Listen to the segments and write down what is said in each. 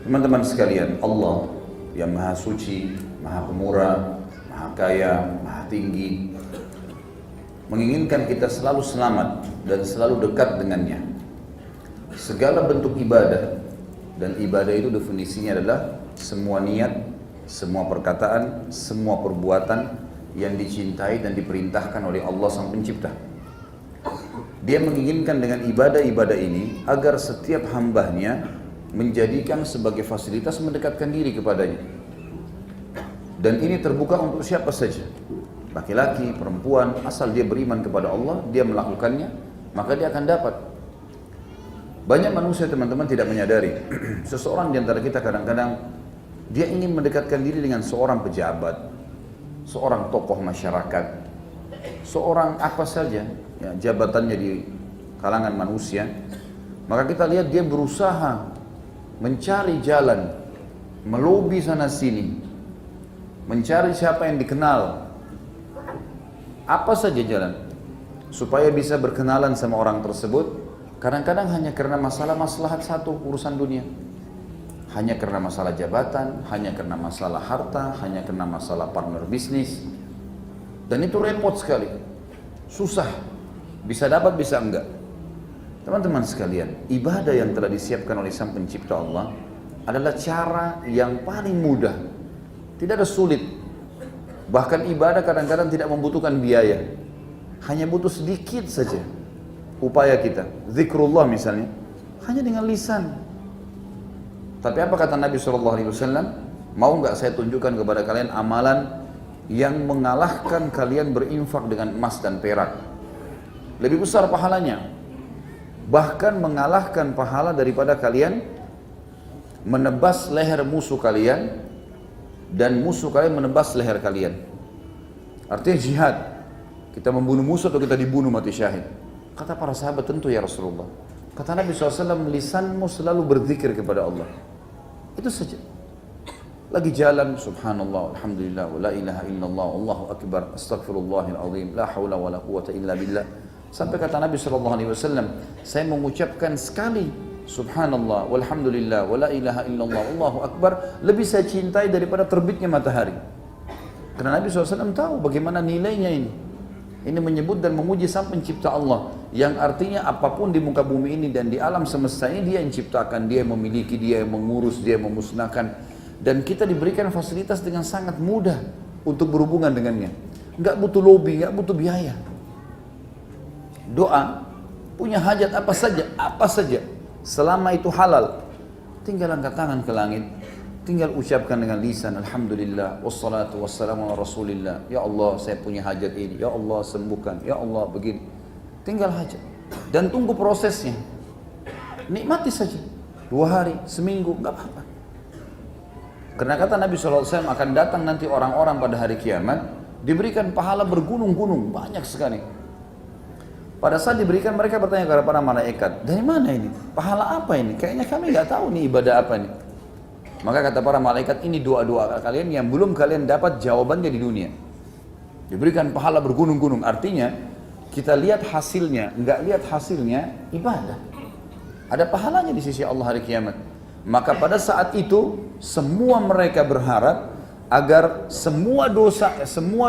Teman-teman sekalian, Allah yang maha suci, maha pemurah, maha kaya, maha tinggi, menginginkan kita selalu selamat dan selalu dekat dengannya. Segala bentuk ibadah, dan ibadah itu definisinya adalah semua niat, semua perkataan, semua perbuatan yang dicintai dan diperintahkan oleh Allah Sang Pencipta. Dia menginginkan dengan ibadah-ibadah ini agar setiap hambanya menjadikan sebagai fasilitas mendekatkan diri kepadanya. Dan ini terbuka untuk siapa saja, laki-laki, perempuan, asal dia beriman kepada Allah, dia melakukannya, maka dia akan dapat. Banyak manusia teman-teman tidak menyadari, seseorang di antara kita kadang-kadang dia ingin mendekatkan diri dengan seorang pejabat, seorang tokoh masyarakat, seorang apa saja ya, jabatannya di kalangan manusia, maka kita lihat dia berusaha mencari jalan, melobi sana sini, mencari siapa yang dikenal, apa saja jalan, supaya bisa berkenalan sama orang tersebut. Kadang-kadang hanya karena masalah maslahat satu urusan dunia, hanya karena masalah jabatan, hanya karena masalah harta, hanya karena masalah partner bisnis, dan itu repot sekali, susah, bisa dapat bisa enggak. Teman-teman sekalian, ibadah yang telah disiapkan oleh Sang Pencipta Allah adalah cara yang paling mudah, tidak ada sulit. Bahkan ibadah kadang-kadang tidak membutuhkan biaya, hanya butuh sedikit saja upaya kita. Zikrullah misalnya, hanya dengan lisan. Tapi apa kata Nabi SAW? Mau nggak saya tunjukkan kepada kalian amalan yang mengalahkan kalian berinfak dengan emas dan perak? Lebih besar pahalanya, bahkan mengalahkan pahala daripada kalian menebas leher musuh kalian dan musuh kalian menebas leher kalian. Artinya jihad, kita membunuh musuh atau kita dibunuh mati syahid. Kata para sahabat, tentu ya Rasulullah. Kata Nabi SAW, lisanmu selalu berzikir kepada Allah, itu saja. Lagi jalan, subhanallah, alhamdulillah, wa la ilaha illallah, Allahu akbar, astaghfirullahil azim, la hawla wa la quwata illa billah. Sampai kata Nabi SAW, saya mengucapkan sekali subhanallah, walhamdulillah, wa la ilaha illallah, Allahu akbar, lebih saya cintai daripada terbitnya matahari. Karena Nabi SAW tahu bagaimana nilainya ini. Ini menyebut dan memuji Sang Pencipta Allah, yang artinya apapun di muka bumi ini dan di alam semesta ini dia yang ciptakan, dia yang memiliki, dia yang mengurus, dia yang memusnahkan. Dan kita diberikan fasilitas dengan sangat mudah untuk berhubungan dengannya. Nggak butuh lobby, nggak butuh biaya. Doa, punya hajat apa saja, selama itu halal, tinggal angkat tangan ke langit, tinggal ucapkan dengan lisan, alhamdulillah, wassalatu wassalamu ala rasulillah, ya Allah saya punya hajat ini, ya Allah sembuhkan, ya Allah begini, tinggal hajat, dan tunggu prosesnya, nikmati saja, 2 hari, seminggu, nggak apa-apa. Karena kata Nabi SAW akan datang nanti orang-orang pada hari kiamat, diberikan pahala bergunung-gunung, banyak sekali. Pada saat diberikan, mereka bertanya kepada para malaikat, dari mana ini? Pahala apa ini? Kayaknya kami nggak tahu nih ibadah apa ini. Maka kata para malaikat, ini doa-doa kalian yang belum kalian dapat jawabannya di dunia. Diberikan pahala bergunung-gunung, artinya kita lihat hasilnya, nggak lihat hasilnya, ibadah. Ada pahalanya di sisi Allah hari kiamat. Maka pada saat itu, semua mereka berharap agar semua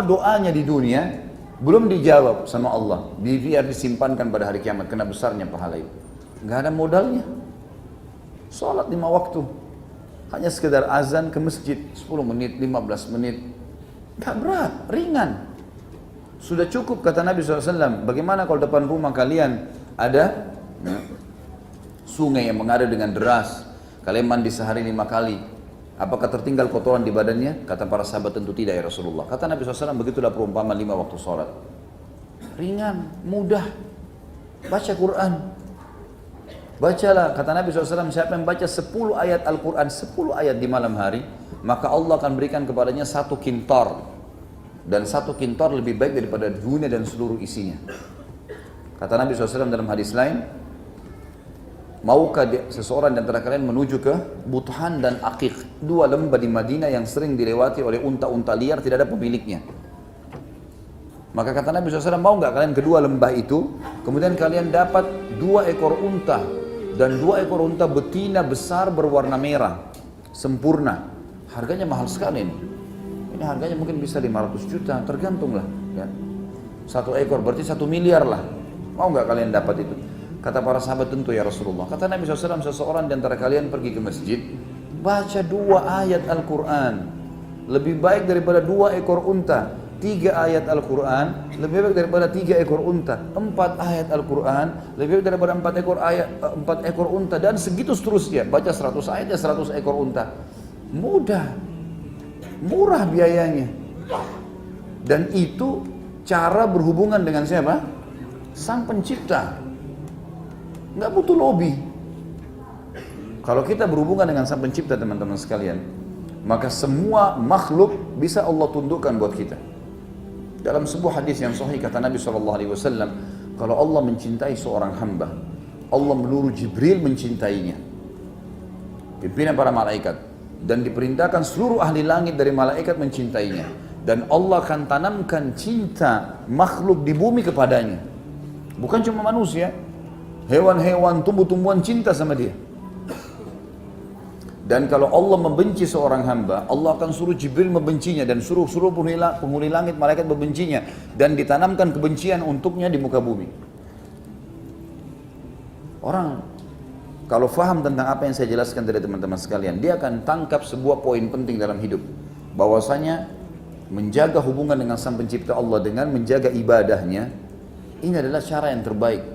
doanya di dunia belum dijawab sama Allah, biar disimpankan pada hari kiamat, karena besarnya pahala itu. Nggak ada modalnya. Sholat 5 waktu, hanya sekedar azan ke masjid 10 menit, 15 menit, nggak berat, ringan, sudah cukup. Kata Nabi SAW, bagaimana kalau depan rumah kalian ada sungai yang mengalir dengan deras, kalian mandi sehari 5 kali, apakah tertinggal kotoran di badannya? Kata para sahabat, tentu tidak ya Rasulullah. Kata Nabi SAW, begitulah perumpamaan 5 waktu sholat, ringan, mudah. Baca Quran, bacalah, kata Nabi SAW, siapa yang baca 10 ayat Al-Quran, 10 ayat di malam hari, maka Allah akan berikan kepadanya 1 kintor. Dan 1 kintor lebih baik daripada dunia dan seluruh isinya. Kata Nabi SAW dalam hadis lain, maukah seseorang di antara kalian menuju ke Buthan dan Aqiq, 2 lembah di Madinah yang sering dilewati oleh unta-unta liar, tidak ada pemiliknya. Maka kata Nabi SAW, mau nggak kalian kedua lembah itu, kemudian kalian dapat 2 ekor unta, dan 2 ekor unta betina besar berwarna merah. sempurna. Harganya mahal sekali ini. Ini harganya mungkin bisa 500 juta, tergantung lah. Ya. 1 ekor berarti 1 miliar lah. Mau nggak kalian dapat itu? Kata para sahabat, tentu ya Rasulullah. Kata Nabi SAW, seseorang di antara kalian pergi ke masjid, baca 2 ayat Al-Quran. Lebih baik daripada 2 ekor unta. 3 ayat Al-Quran, lebih baik daripada 3 ekor unta. 4 ayat Al-Quran, lebih baik daripada 4 ekor unta. Dan segitu seterusnya. Baca 100 ayat ya 100 ekor unta. Mudah. Murah biayanya. Dan itu cara berhubungan dengan siapa? Sang Pencipta. Nggak butuh lobby. Kalau kita berhubungan dengan Sang Pencipta, teman-teman sekalian, maka semua makhluk bisa Allah tundukkan buat kita. Dalam sebuah hadis yang sahih kata Nabi SAW, kalau Allah mencintai seorang hamba, Allah menyuruh Jibril mencintainya, pimpinan para malaikat, dan diperintahkan seluruh ahli langit dari malaikat mencintainya, dan Allah akan tanamkan cinta makhluk di bumi kepadanya. Bukan cuma manusia, hewan-hewan, tumbuh-tumbuhan cinta sama dia. Dan kalau Allah membenci seorang hamba, Allah akan suruh Jibril membencinya, dan suruh penghuni langit, malaikat membencinya, dan ditanamkan kebencian untuknya di muka bumi. Orang kalau faham tentang apa yang saya jelaskan dari teman-teman sekalian, dia akan tangkap sebuah poin penting dalam hidup, bahwasanya menjaga hubungan dengan Sang Pencipta Allah dengan menjaga ibadahnya, ini adalah cara yang terbaik.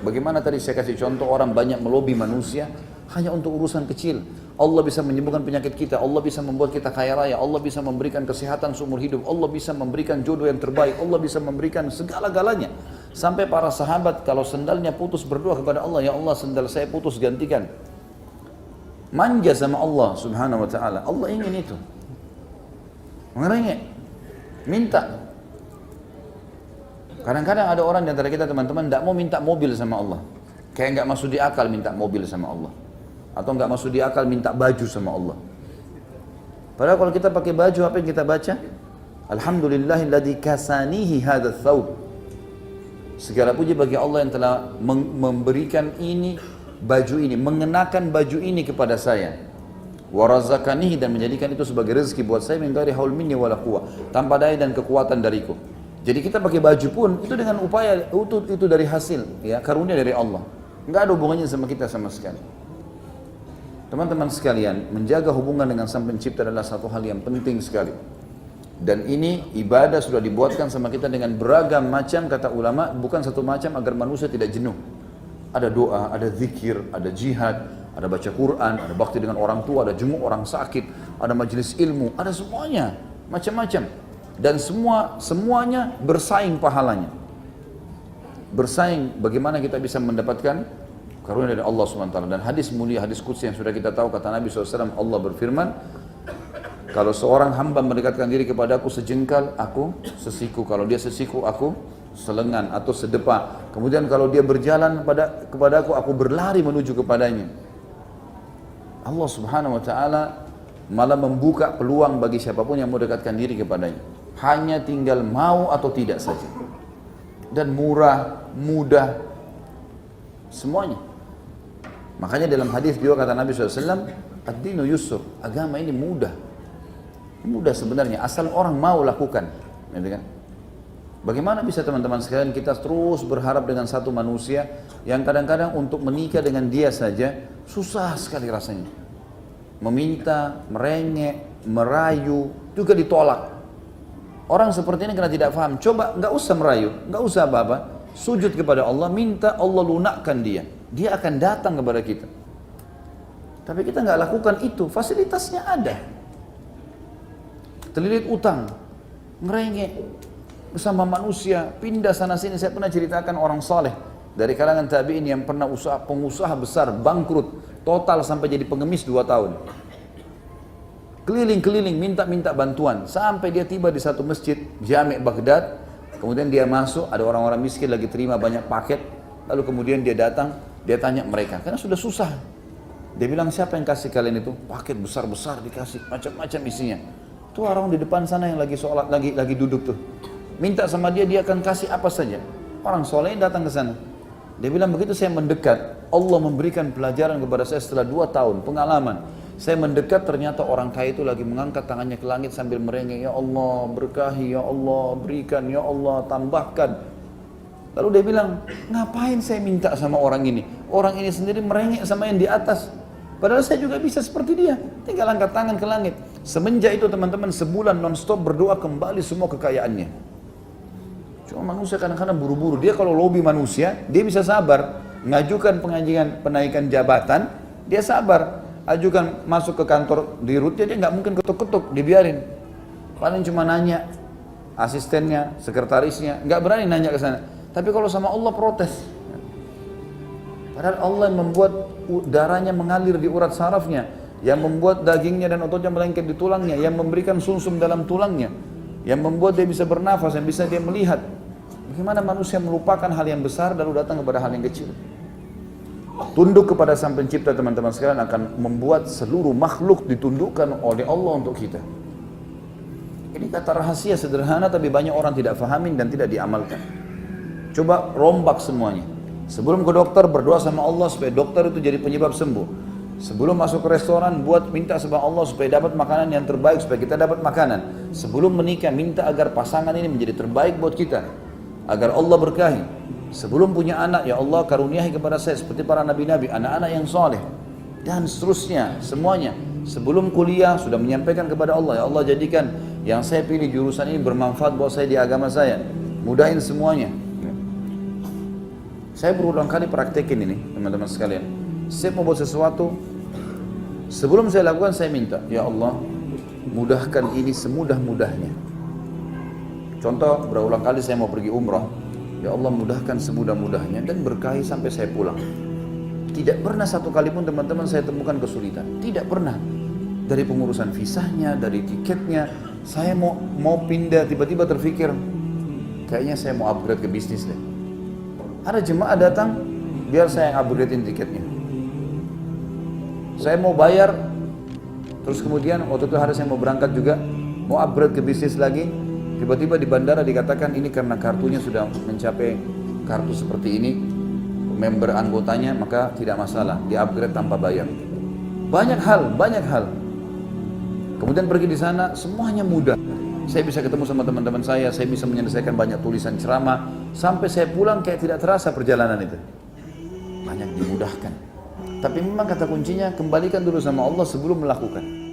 Bagaimana tadi saya kasih contoh, orang banyak melobi manusia hanya untuk urusan kecil. Allah bisa menyembuhkan penyakit kita, Allah bisa membuat kita kaya raya, Allah bisa memberikan kesehatan seumur hidup, Allah bisa memberikan jodoh yang terbaik, Allah bisa memberikan segala-galanya. Sampai para sahabat kalau sendalnya putus berdoa kepada Allah, ya Allah sendal saya putus gantikan. Manja sama Allah subhanahu wa ta'ala. Allah ingin itu. Mengerengek, minta. Kadang-kadang ada orang di antara kita teman-teman tidak mau minta mobil sama Allah. Kayak nggak masuk di akal minta mobil sama Allah. Atau nggak masuk di akal minta baju sama Allah. Padahal kalau kita pakai baju, apa yang kita baca? Alhamdulillahilladzi kasanihi hadzal thawb. Segala puji bagi Allah yang telah memberikan ini, baju ini, mengenakan baju ini kepada saya. Wa razaqanihi, dan menjadikan itu sebagai rezeki buat saya, min ghairi haul minni wala quwwah, tanpa daya dan kekuatan dariku. Jadi kita pakai baju pun itu dengan upaya itu dari hasil, ya, karunia dari Allah. Enggak ada hubungannya sama kita sama sekali. Teman-teman sekalian, menjaga hubungan dengan Sang Pencipta adalah satu hal yang penting sekali. Dan ini ibadah sudah dibuatkan sama kita dengan beragam macam, kata ulama, bukan satu macam agar manusia tidak jenuh. Ada doa, ada zikir, ada jihad, ada baca Quran, ada bakti dengan orang tua, ada jenguk orang sakit, ada majelis ilmu, ada semuanya, macam-macam. Dan semuanya bersaing pahalanya. Bersaing bagaimana kita bisa mendapatkan karunia dari Allah SWT. Dan hadis mulia, hadis qudsi yang sudah kita tahu, kata Nabi SAW, Allah berfirman, kalau seorang hamba mendekatkan diri kepadaku sejengkal, aku sesiku. Kalau dia sesiku, aku selengan atau sedepa. Kemudian kalau dia berjalan kepadaku, aku berlari menuju kepadanya. Allah Subhanahu wa ta'ala malah membuka peluang bagi siapapun yang mau dekatkan diri kepadanya. Hanya tinggal mau atau tidak saja. Dan murah, mudah, semuanya. Makanya dalam hadis juga kata Nabi SAW, ad-dinu yusr, agama ini mudah. Mudah sebenarnya, asal orang mau lakukan. Gitu kan? Bagaimana bisa teman-teman sekalian kita terus berharap dengan satu manusia yang kadang-kadang untuk menikah dengan dia saja susah sekali rasanya. Meminta, merengek, merayu, juga ditolak. Orang seperti ini karena tidak paham, coba nggak usah merayu, nggak usah apa-apa, sujud kepada Allah, minta Allah lunakkan dia. Dia akan datang kepada kita. Tapi kita nggak lakukan itu, fasilitasnya ada. Terlilit utang, ngerengek bersama manusia, pindah sana sini. Saya pernah ceritakan orang saleh dari kalangan tabi'in yang pernah pengusaha besar, bangkrut, total sampai jadi pengemis 2 tahun. Keliling-keliling, minta-minta bantuan, sampai dia tiba di satu masjid, Jami' Baghdad. Kemudian dia masuk, ada orang-orang miskin lagi terima banyak paket. Lalu kemudian dia datang, dia tanya mereka, karena sudah susah. Dia bilang, siapa yang kasih kalian itu? Paket besar-besar dikasih, macam-macam isinya. Itu orang di depan sana yang lagi sholat, lagi duduk tuh. Minta sama dia, dia akan kasih apa saja. Orang soleh datang ke sana. Dia bilang begitu saya mendekat, Allah memberikan pelajaran kepada saya setelah 2 tahun pengalaman. Saya mendekat ternyata orang kaya itu lagi mengangkat tangannya ke langit sambil merengek, ya Allah berkahi, ya Allah berikan, ya Allah tambahkan. Lalu dia bilang, ngapain saya minta sama orang ini? Orang ini sendiri merengek sama yang di atas. Padahal saya juga bisa seperti dia, tinggal angkat tangan ke langit. Semenjak itu teman-teman sebulan non-stop berdoa kembali semua kekayaannya. Cuma manusia kadang-kadang buru-buru. Dia kalau lobby manusia, dia bisa sabar. Ngajukan penaikan jabatan, dia sabar. Ajukan masuk ke kantor di rootnya, dia nggak mungkin ketuk-ketuk, dibiarin. Paling cuma nanya, asistennya, sekretarisnya, nggak berani nanya ke sana. Tapi kalau sama Allah protes. Padahal Allah yang membuat darahnya mengalir di urat sarafnya, yang membuat dagingnya dan ototnya melengket di tulangnya, yang memberikan sumsum dalam tulangnya, yang membuat dia bisa bernafas, yang bisa dia melihat. Bagaimana manusia melupakan hal yang besar lalu datang kepada hal yang kecil? Tunduk kepada Sang Pencipta teman-teman sekalian akan membuat seluruh makhluk ditundukkan oleh Allah untuk kita. Ini kata rahasia sederhana tapi banyak orang tidak fahamin dan tidak diamalkan. Coba rombak semuanya. Sebelum ke dokter berdoa sama Allah supaya dokter itu jadi penyebab sembuh. Sebelum masuk ke restoran minta sama Allah supaya dapat makanan yang terbaik supaya kita dapat makanan. Sebelum menikah minta agar pasangan ini menjadi terbaik buat kita. Agar Allah berkahi. Sebelum punya anak, ya Allah karuniahi kepada saya seperti para nabi-nabi, anak-anak yang soleh. Dan seterusnya, semuanya. Sebelum kuliah sudah menyampaikan kepada Allah, ya Allah jadikan yang saya pilih jurusan ini bermanfaat buat saya di agama saya. Mudahin semuanya. Saya berulang kali praktekin ini, teman-teman sekalian. Saya mau buat sesuatu, sebelum saya lakukan saya minta, ya Allah mudahkan ini semudah-mudahnya. Contoh, berulang kali saya mau pergi umrah, ya Allah mudahkan semudah-mudahnya dan berkahi sampai saya pulang. Tidak pernah satu kali pun teman-teman saya temukan kesulitan, tidak pernah. Dari pengurusan visanya, dari tiketnya, saya mau pindah, tiba-tiba terfikir, kayaknya saya mau upgrade ke bisnis deh. Ada jemaah datang, biar saya yang upgradein tiketnya. Saya mau bayar, terus kemudian waktu itu hari saya mau berangkat juga, mau upgrade ke bisnis lagi. Tiba-tiba di bandara dikatakan ini karena kartunya sudah mencapai kartu seperti ini, member anggotanya, maka tidak masalah, di-upgrade tanpa bayar. Banyak hal. Kemudian pergi di sana, semuanya mudah. Saya bisa ketemu sama teman-teman saya bisa menyelesaikan banyak tulisan ceramah, sampai saya pulang kayak tidak terasa perjalanan itu. Banyak dimudahkan. Tapi memang kata kuncinya, kembalikan dulu sama Allah sebelum melakukan.